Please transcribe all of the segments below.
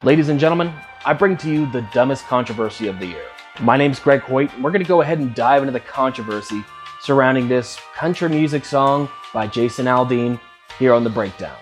Ladies and gentlemen, I bring to you the dumbest controversy of the year. My name's Hoyt, and we're going to go ahead and dive into the controversy surrounding this country music song by Jason Aldean here on The Breakdown.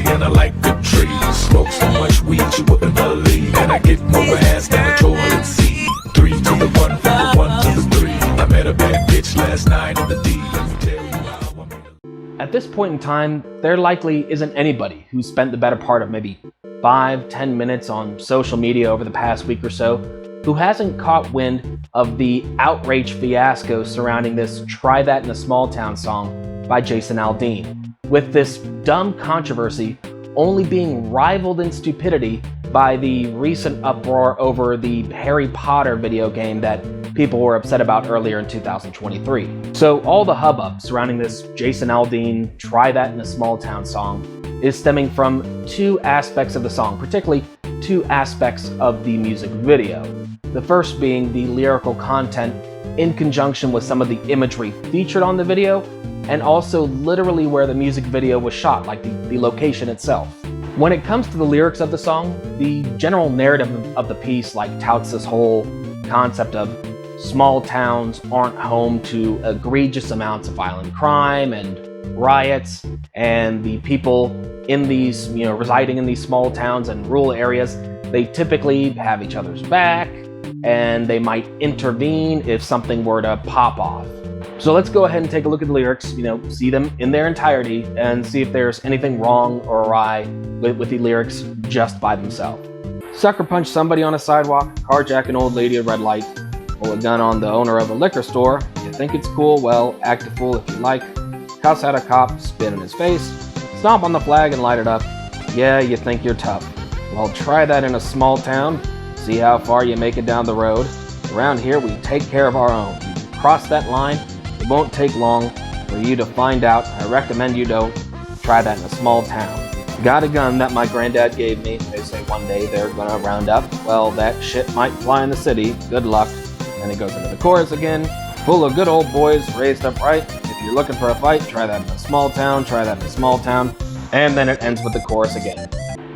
And I like good trees. Smoke so much weed you wouldn't believe. And I get more ass than a toilet seat. 3 to the 1, from the 1 to the 3. I met a bad bitch last night in the D. Let me tell you how I made. At this point in time, there likely isn't anybody who spent the better part of maybe 5-10 minutes on social media over the past week or so who hasn't caught wind of the outrage fiasco surrounding this "Try That in a Small Town" song by Jason Aldean, with this dumb controversy only being rivaled in stupidity by the recent uproar over the Harry Potter video game that people were upset about earlier in 2023. So all the hubbub surrounding this Jason Aldean "Try That in a Small Town" song is stemming from two aspects of the song, particularly two aspects of the music video. The first being the lyrical content in conjunction with some of the imagery featured on the video, and also literally where the music video was shot, like the location itself. When it comes to the lyrics of the song, the general narrative of the piece touts this whole concept of small towns aren't home to egregious amounts of violent crime and riots, and the people in these, residing in these small towns and rural areas, they typically have each other's back, and they might intervene if something were to pop off. So let's go ahead and take a look at the lyrics, see them in their entirety, and see if there's anything wrong or awry with the lyrics just by themselves. Sucker punch somebody on a sidewalk, carjack an old lady at a red light, pull a gun on the owner of a liquor store. You think it's cool? Well, act a fool if you like. Cuss at a cop, spit in his face, stomp on the flag and light it up. Yeah, you think you're tough. Well, try that in a small town. See how far you make it down the road. Around here, we take care of our own. You cross that line, it won't take long for you to find out. I recommend you don't try that in a small town. Got a gun that my granddad gave me. They say one day they're gonna round up. Well, that shit might fly in the city. Good luck. And it goes into the chorus again. Full of good old boys raised up right. If you're looking for a fight, try that in a small town. Try that in a small town. And then it ends with the chorus again.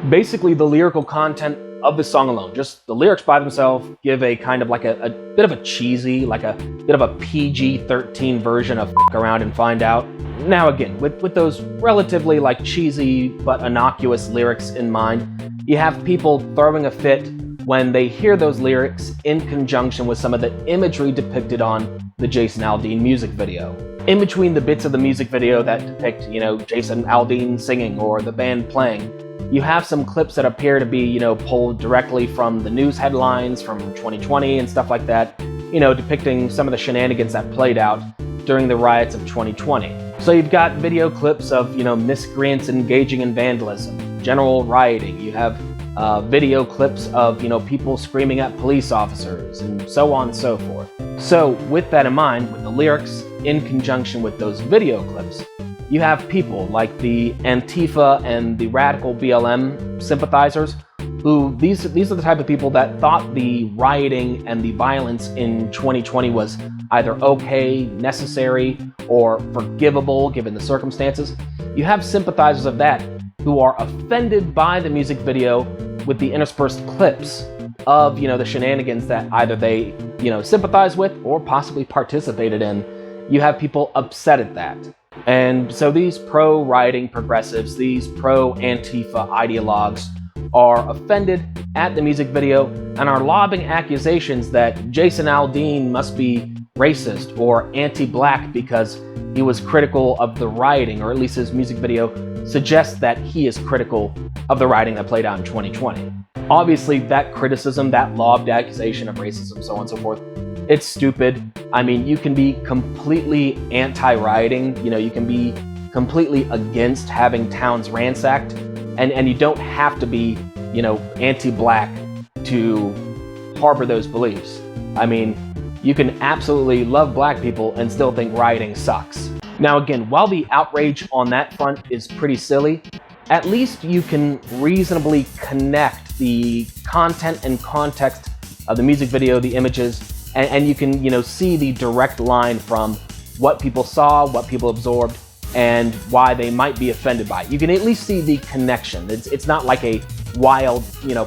Basically, the lyrical content of the song alone, just the lyrics by themselves, give a kind of like a bit of a cheesy, like a bit of a PG-13 version of F Around and Find Out. Now again, with those relatively cheesy but innocuous lyrics in mind, you have people throwing a fit when they hear those lyrics in conjunction with some of the imagery depicted on the Jason Aldean music video. In between the bits of the music video that depict, Jason Aldean singing or the band playing, you have some clips that appear to be, pulled directly from the news headlines from 2020 and stuff like that, depicting some of the shenanigans that played out during the riots of 2020. So you've got video clips of, miscreants engaging in vandalism, general rioting. You have video clips of, people screaming at police officers, and so on and so forth. So with that in mind, with the lyrics in conjunction with those video clips, you have people like the Antifa and the radical BLM sympathizers who, these are the type of people that thought the rioting and the violence in 2020 was either okay, necessary, or forgivable given the circumstances. You have sympathizers of that who are offended by the music video with the interspersed clips of, the shenanigans that either they, sympathize with or possibly participated in. You have people upset at that. And so these pro-rioting progressives, these pro-Antifa ideologues are offended at the music video and are lobbing accusations that Jason Aldean must be racist or anti-black because he was critical of the rioting, or at least his music video suggests that he is critical of the rioting that played out in 2020. Obviously, that criticism, that lobbed accusation of racism, so on and so forth, it's stupid. I mean, you can be completely anti-rioting, you can be completely against having towns ransacked, and you don't have to be, anti-black to harbor those beliefs. I mean, you can absolutely love black people and still think rioting sucks. Now again, while the outrage on that front is pretty silly, at least you can reasonably connect the content and context of the music video, the images, and you can, see the direct line from what people saw, what people absorbed, and why they might be offended by it. You can at least see the connection. It's not like a wild,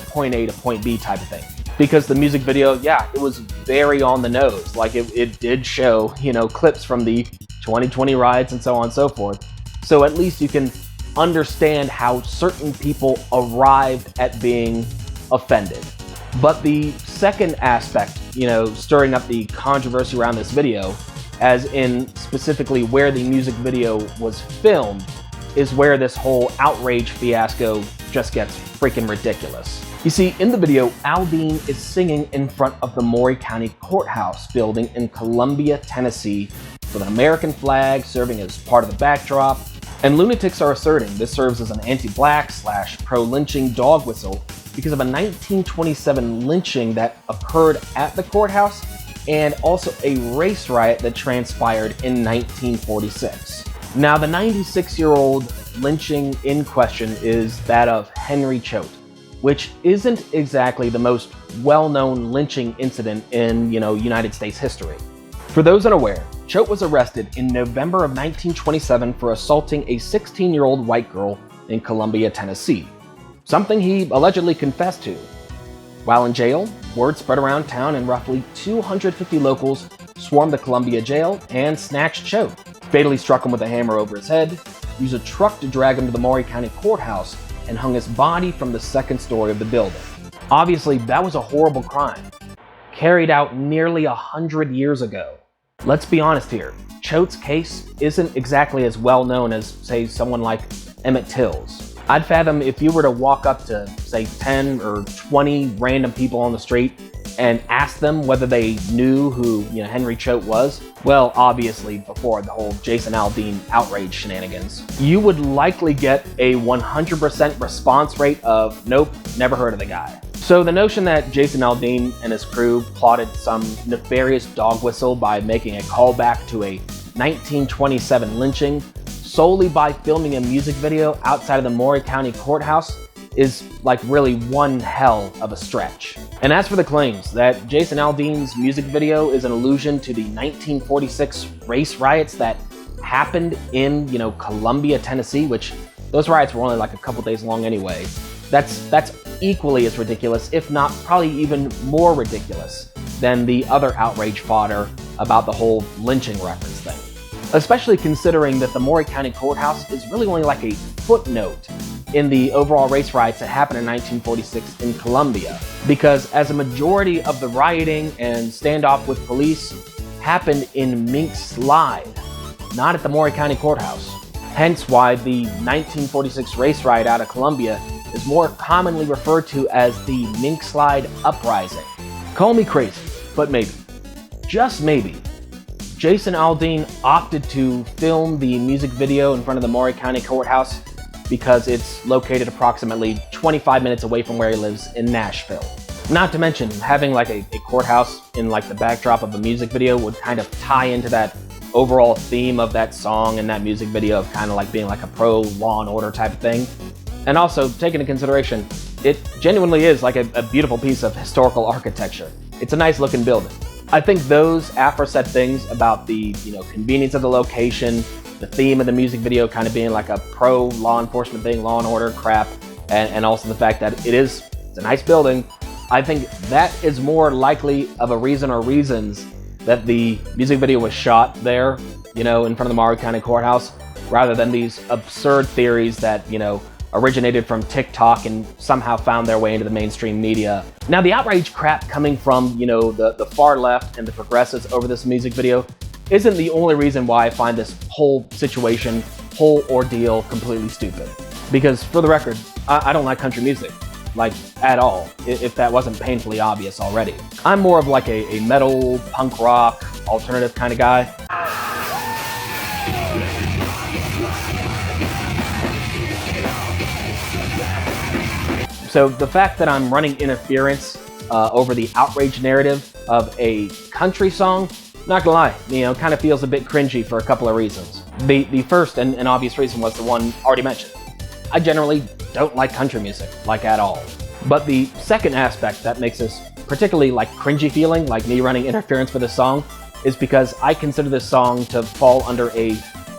point A to point B type of thing. Because the music video, yeah, it was very on the nose. Like it did show, clips from the 2020 riots and so on and so forth. So at least you can understand how certain people arrived at being offended. But the second aspect, stirring up the controversy around this video, as in specifically where the music video was filmed, is where this whole outrage fiasco just gets freaking ridiculous. You see, in the video, Aldean is singing in front of the Maury County Courthouse building in Columbia, Tennessee, with an American flag serving as part of the backdrop. And lunatics are asserting this serves as an anti-black / pro-lynching dog whistle because of a 1927 lynching that occurred at the courthouse and also a race riot that transpired in 1946. Now, the 96-year-old lynching in question is that of Henry Choate, which isn't exactly the most well-known lynching incident in, United States history. For those unaware, Choate was arrested in November of 1927 for assaulting a 16-year-old white girl in Columbia, Tennessee, something he allegedly confessed to. While in jail, word spread around town and roughly 250 locals swarmed the Columbia jail and snatched Choate, fatally struck him with a hammer over his head, used a truck to drag him to the Maury County Courthouse, and hung his body from the second story of the building. Obviously, that was a horrible crime, carried out nearly 100 years ago. Let's be honest here, Choate's case isn't exactly as well known as, say, someone like Emmett Till's. I'd fathom if you were to walk up to, say, 10 or 20 random people on the street and ask them whether they knew who, Henry Choate was, well, obviously before the whole Jason Aldean outrage shenanigans, you would likely get a 100% response rate of, nope, never heard of the guy. So the notion that Jason Aldean and his crew plotted some nefarious dog whistle by making a callback to a 1927 lynching solely by filming a music video outside of the Maury County Courthouse is like really one hell of a stretch. And as for the claims that Jason Aldean's music video is an allusion to the 1946 race riots that happened in, Columbia, Tennessee, which those riots were only like a couple days long anyway, that's equally as ridiculous, if not probably even more ridiculous than the other outrage fodder about the whole lynching reference thing. Especially considering that the Maury County Courthouse is really only like a footnote in the overall race riots that happened in 1946 in Columbia, because as a majority of the rioting and standoff with police happened in Mink Slide, not at the Maury County Courthouse. Hence why the 1946 race riot out of Columbia is more commonly referred to as the Mink Slide Uprising. Call me crazy, but maybe, just maybe, Jason Aldean opted to film the music video in front of the Maury County Courthouse because it's located approximately 25 minutes away from where he lives in Nashville. Not to mention, having like a courthouse in like the backdrop of a music video would kind of tie into that overall theme of that song and that music video of kind of like being like a pro Law and Order type of thing. And also, take into consideration, it genuinely is like a beautiful piece of historical architecture. It's a nice looking building. I think those aforesaid things about the convenience of the location, the theme of the music video kind of being like a pro law enforcement thing, Law and Order crap, and also the fact that it's a nice building, I think that is more likely of a reason or reasons that the music video was shot there, in front of the Maury County Courthouse, rather than these absurd theories that, originated from TikTok and somehow found their way into the mainstream media. Now, the outrage crap coming from, the far left and the progressives over this music video isn't the only reason why I find this whole situation, whole ordeal completely stupid. Because for the record, I don't like country music, like at all, if that wasn't painfully obvious already. I'm more of like a metal, punk rock, alternative kind of guy. So the fact that I'm running interference over the outrage narrative of a country song, not gonna lie, kind of feels a bit cringy for a couple of reasons. The first and obvious reason was the one already mentioned. I generally don't like country music, like at all. But the second aspect that makes this particularly like cringy feeling, like me running interference for this song, is because I consider this song to fall under a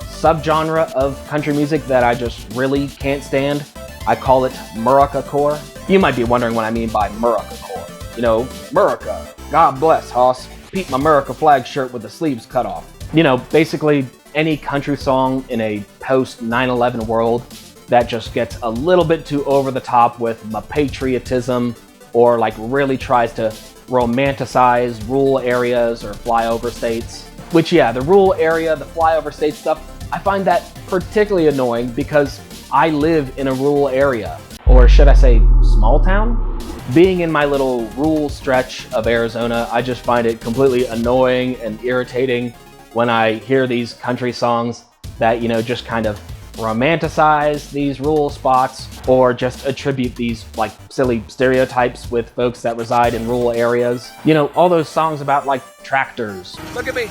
subgenre of country music that I just really can't stand. I call it Murica-core. You might be wondering what I mean by Murica-core. You know, Murica, God bless, hoss. Peep my Murica flag shirt with the sleeves cut off. You know, basically any country song in a post 9/11 world that just gets a little bit too over the top with my patriotism, or like really tries to romanticize rural areas or flyover states. Which, yeah, the rural area, the flyover state stuff, I find that particularly annoying because I live in a rural area, or should I say small town? Being in my little rural stretch of Arizona, I just find it completely annoying and irritating when I hear these country songs that, you know, just kind of romanticize these rural spots, or just attribute these like silly stereotypes with folks that reside in rural areas. You know, all those songs about like tractors. Look at me.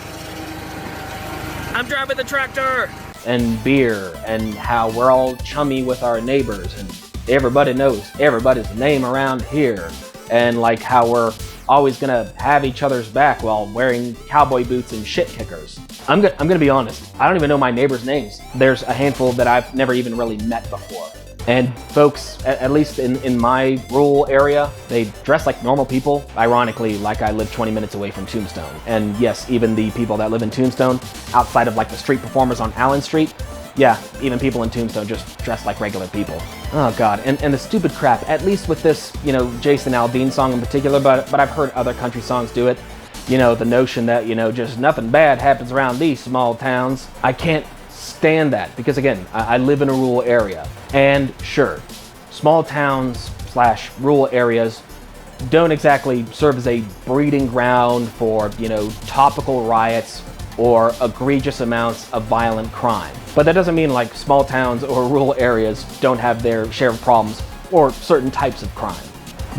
I'm driving the tractor. And beer, and how we're all chummy with our neighbors, and everybody knows everybody's name around here, and like how we're always gonna have each other's back while wearing cowboy boots and shit kickers. I'm gonna be honest, I don't even know my neighbors' names. There's a handful that I've never even really met before. And folks, at least in my rural area, they dress like normal people. Ironically, like I live 20 minutes away from Tombstone. And yes, even the people that live in Tombstone, outside of like the street performers on Allen Street, yeah, even people in Tombstone just dress like regular people. Oh God, and the stupid crap, at least with this, you know, Jason Aldean song in particular, but I've heard other country songs do it. You know, the notion that, you know, just nothing bad happens around these small towns. I can't stand that, because again, I live in a rural area. And sure, small towns / rural areas don't exactly serve as a breeding ground for, you know, topical riots or egregious amounts of violent crime. But that doesn't mean like small towns or rural areas don't have their share of problems or certain types of crime.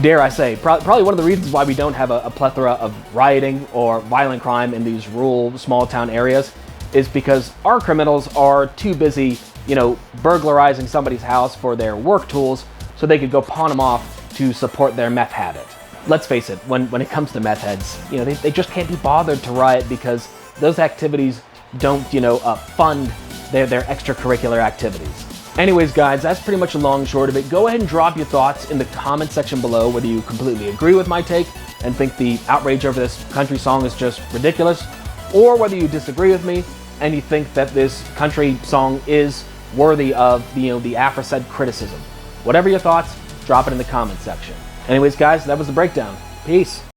Dare I say, probably one of the reasons why we don't have a plethora of rioting or violent crime in these rural small town areas is because our criminals are too busy, you know, burglarizing somebody's house for their work tools so they could go pawn them off to support their meth habit. Let's face it, when it comes to meth heads, you know, they just can't be bothered to riot because those activities don't, you know, fund their extracurricular activities. Anyways, guys, that's pretty much a long short of it. Go ahead and drop your thoughts in the comment section below, whether you completely agree with my take and think the outrage over this country song is just ridiculous, or whether you disagree with me and you think that this country song is worthy of, you know, the aforesaid criticism. Whatever your thoughts, drop it in the comment section. Anyways, guys, that was the breakdown. Peace.